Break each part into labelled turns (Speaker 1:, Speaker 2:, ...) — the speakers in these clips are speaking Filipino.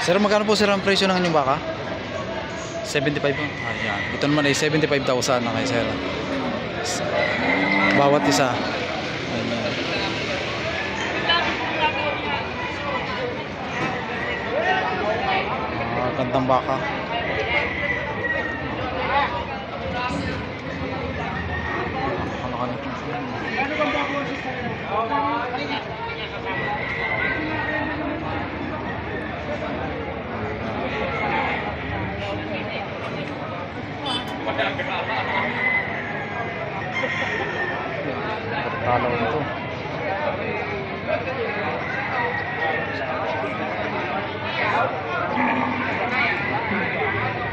Speaker 1: Sir, magkano po sir ang presyo ng inyong baka? 75 po. Ayan. Ito naman ay 75,000 na kay sir. Bawat isa. Ayan. Gandang baka. Talo nito.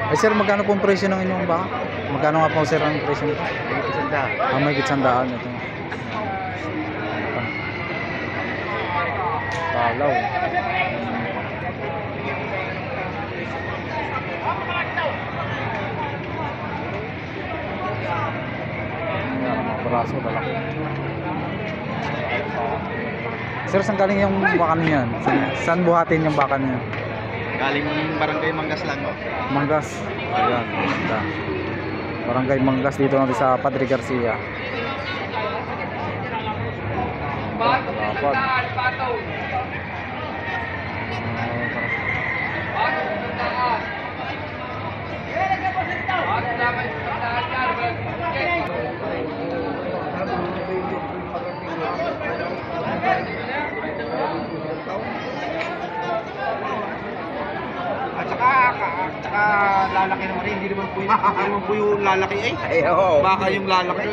Speaker 1: Ay sir, magkano po ang presyo ng inyong baka? Magkano nga po sir ang presyo nito? May gitsandaan ito. Talaw. Braso lalaki. Sir, saan galing yung baka niyan? Saan buhatin yung baka niya?
Speaker 2: Galing Barangay Mangas lang.
Speaker 1: Mangas. Ayan. Ganda. Barangay Mangas dito natin sa Padre Garcia. Dapat.
Speaker 2: At saka lalaki naman rin, hindi naman po yung lalaki ay. Oo. Baka yung lalaki.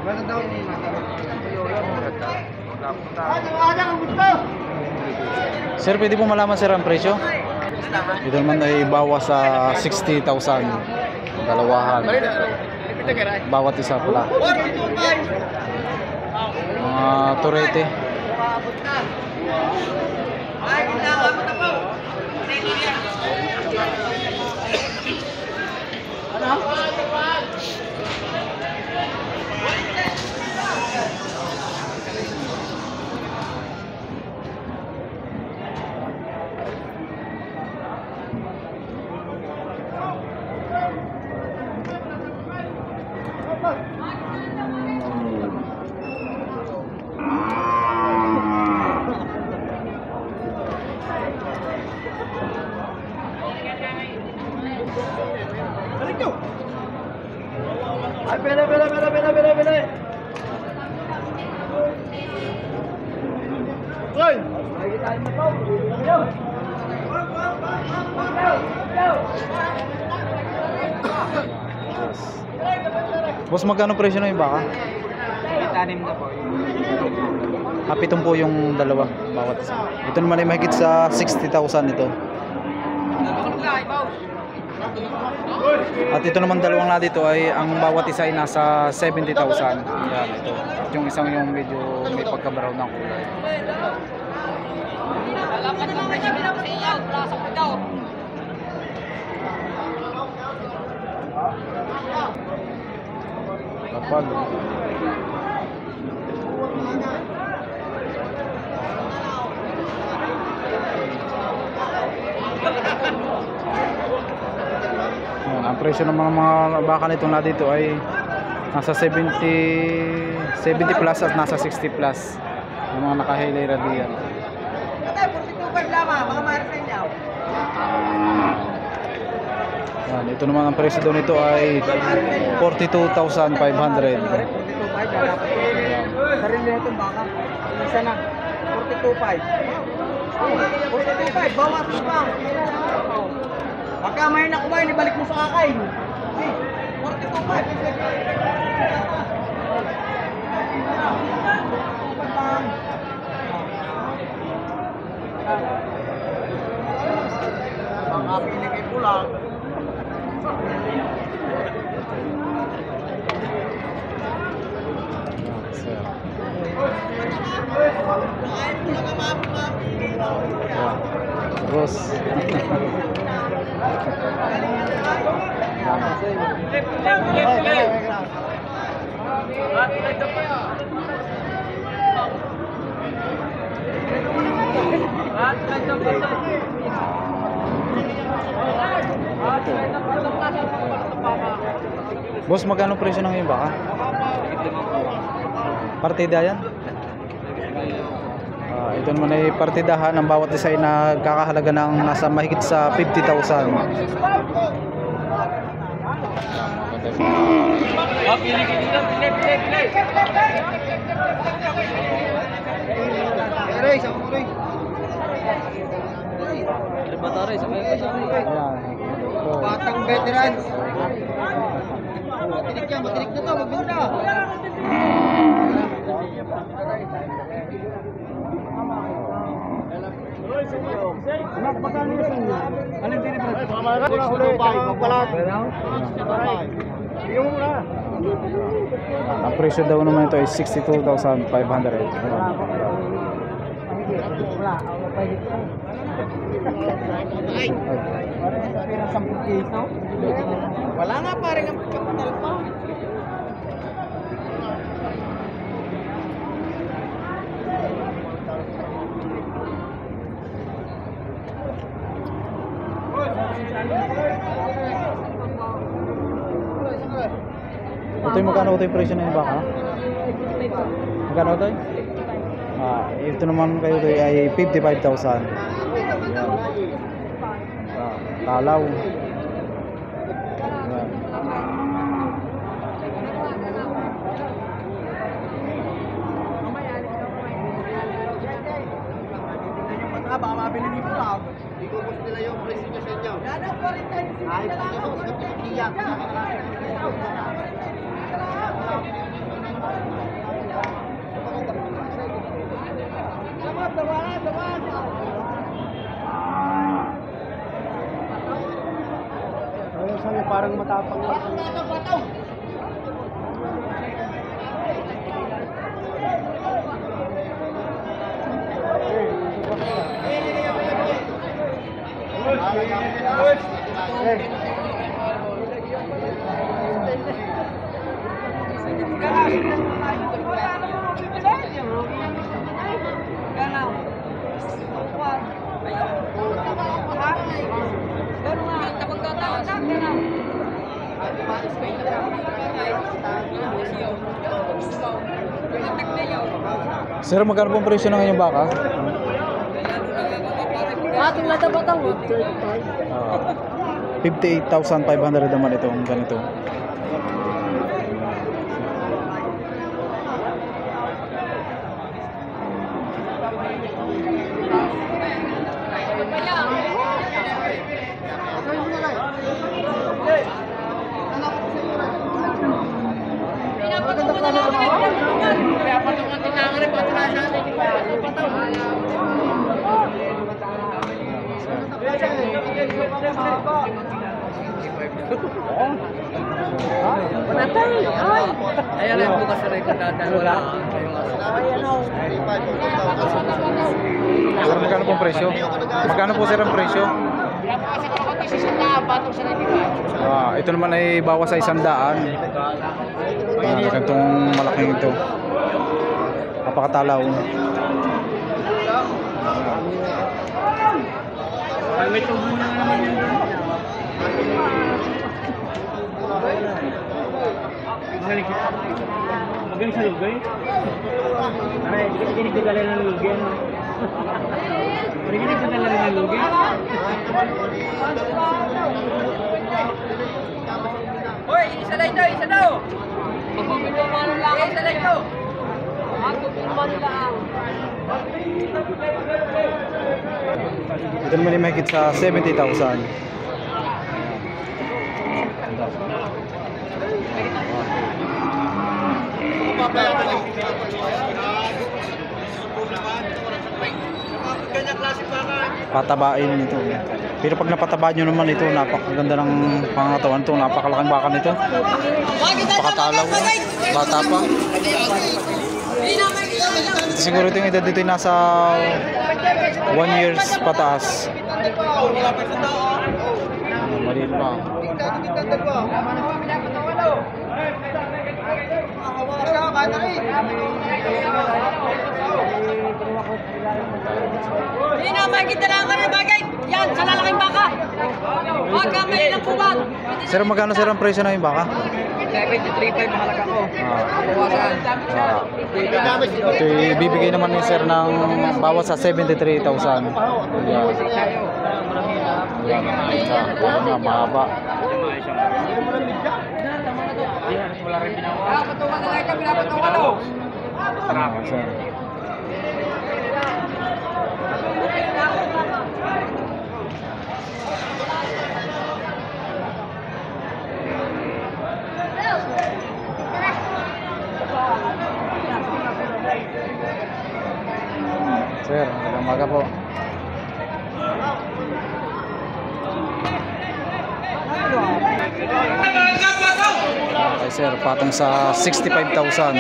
Speaker 2: Meron daw ni
Speaker 1: Sir, pwede po malaman sir ang presyo? Ito naman ay bawas sa 60,000. Dalawahan. Bawat isa pala. Turete.
Speaker 2: Ay, pera. Hoy!
Speaker 1: Boss, magkano presyo na yung baka?
Speaker 2: Tanim na po.
Speaker 1: Pitong po yung dalawa bawat isa. Ito naman ay mahigit sa 60,000 ito. At ito naman dalawang na dito ay ang bawat isa ay nasa 70,000. Yan ito. At yung isang yung medyo may pagka-brown ng kulay. Kapal. Ang presyo ng mga baka nitong na dito ay nasa 70 plus at nasa 60 plus yung mga naka-helay radial. Yan, ito naman ang presyo doon nito ay 42,500.
Speaker 2: Sarili na itong baka. Isa na. 42,500. 42,500. Bawas mo pa. Pagka may nakumain, ibalik mo sa kakay. 42,500. Mga pinigay ko lang.
Speaker 1: Terus Boss, magkano presyo ng iyong baka? Partida yan? Ito naman ay partidahan ng bawat isa ay nagkakahalaga ng nasa mahigit sa 50,000.
Speaker 2: Batang veterans. Matinik na to, magbinda.
Speaker 1: Ang presyo daw naman ito ay 62,500.
Speaker 2: Wala nga pare ng kapital pa.
Speaker 1: Ito yung magkano ito yung presyo ng baka? Magkano ito? Ito naman kayo ito ay 55,000. Talaw.
Speaker 2: Baka mabili niyo po lang. Hindi ko gusto nila yung presyo niya sa inyo. Ay, iyak. Parang matapang lang.
Speaker 1: Sir, magkano pong presyo ng inyong baka?
Speaker 3: Ating latabatang
Speaker 1: 58,500 naman itong ganito.
Speaker 3: Ayan lang po kasi rin kung wala.
Speaker 1: Sir, magkano pong presyo? Magkano po sir ang presyo? Ito naman ay bawas sa 100. Ganitong malaking ito. Napakatalaw.
Speaker 3: May tubo na naman yan. Magaling sa lugay. Aray, dinig ko dala ng lugay. Dinig ko dala ng lugay. Hoy, isa lang ito, isa daw. Magpapilmano lang. Isa lang ito. Magpapilmano lang.
Speaker 1: Ito naman ay mahigit sa 70,000. Patabain nito. Pero pag napataba nyo naman ito, napakaganda ng pangatawan ito. Napakalaking baka nito. Napakatalaw. Bata pa. Siguro ito yung edad dito yung nasa 1 years pataas. Maliit pa.
Speaker 3: Hindi na makikita lang ka ng bagay. Yan, sa lalaking baka. Huwag ka may ilang kubat.
Speaker 1: Sir, magkano sir ang presyo ng yung baka?
Speaker 3: 73.5 mahalaga ko.
Speaker 1: Bawasan. Ito ibibigay naman ni sir ng bawas sa 73,000. Yan. Yan. Yan. Mahaba.
Speaker 3: Wala rin pinawa. Patungan na lang ka, pinapatungan mo.
Speaker 1: Sir. Sir, magandang umaga po. Okay sir, patong sa 65,000.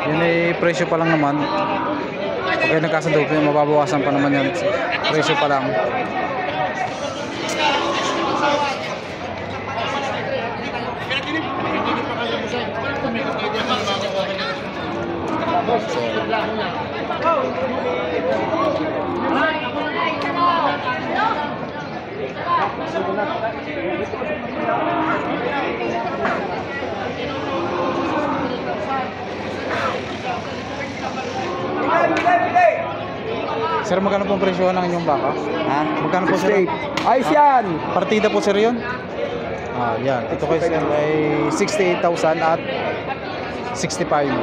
Speaker 1: Yun ay presyo pa lang naman. Okay, nagkasundo, mababawasan pa naman yan. Presyo pa lang. Sir, magkano pong presyohan ng inyong baka? Ha? Magkano po sir?
Speaker 2: Ayos yan!
Speaker 1: Partida po sir yun? Ah, yan. Ito kay sir ay 68,000 at 65.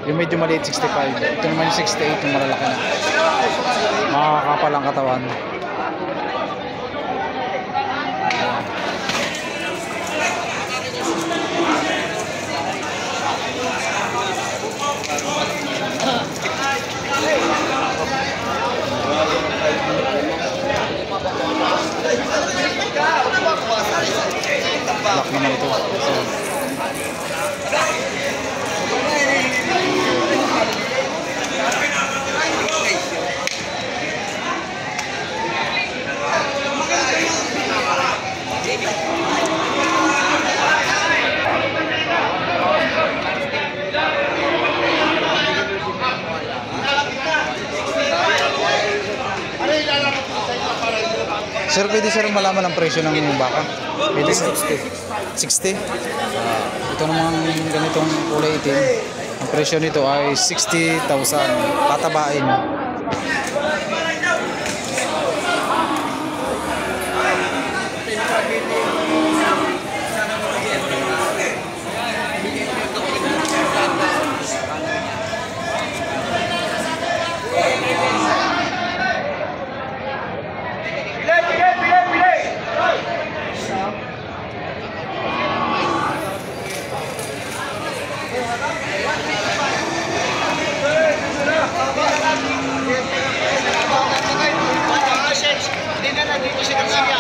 Speaker 1: Yung medyo maliit 65. Ito naman yung 68, yung malalaki na. Makakapal ang katawan. Black naman ito. Sir, pwede sir malaman ang presyo ng inyong baka? Pwede 60. Ito namang ganitong kulay itim. Ang presyo nito ay 60,000. Tatabain.
Speaker 2: Hindi na nandito si Garcia.